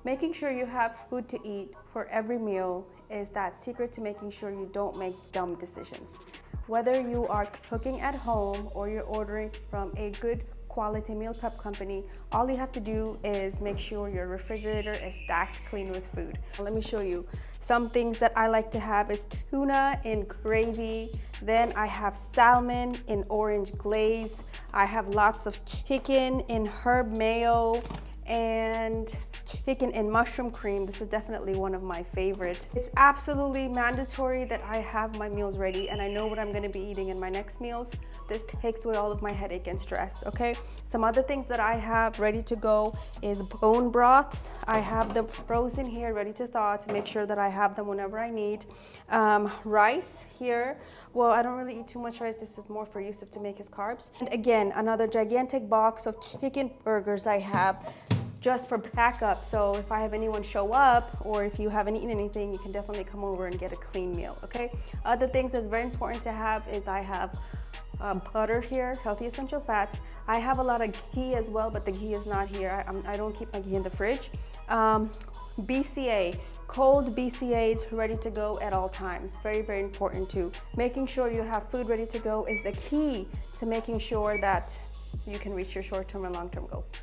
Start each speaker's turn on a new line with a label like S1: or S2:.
S1: Making sure you have food to eat for every meal is that secret to making sure you don't make dumb decisions. Whether you are cooking at home or you're ordering from a good quality meal prep company, all you have to do is make sure your refrigerator is stacked clean with food. Let me show you. Some things that I like to have is tuna in gravy, then I have salmon in orange glaze, I have lots of chicken in herb mayo, and chicken and mushroom cream. This is definitely one of my favorites. It's absolutely mandatory that I have my meals ready and I know what I'm gonna be eating in my next meals. This takes away all of my headache and stress, okay? Some other things that I have ready to go is bone broths. I have them frozen here, ready to thaw to make sure that I have them whenever I need. Rice here. Well, I don't really eat too much rice. This is more for Yusuf to make his carbs. And again, another gigantic box of chicken burgers I have just for backup. So if I have anyone show up or if you haven't eaten anything, you can definitely come over and get a clean meal, okay? Other things that's very important to have is I have butter here, healthy essential fats. I have a lot of ghee as well, but the ghee is not here. I don't keep my ghee in the fridge. BCA, cold BCAs ready to go at all times. Very, very important too. Making sure you have food ready to go is the key to making sure that you can reach your short-term and long-term goals.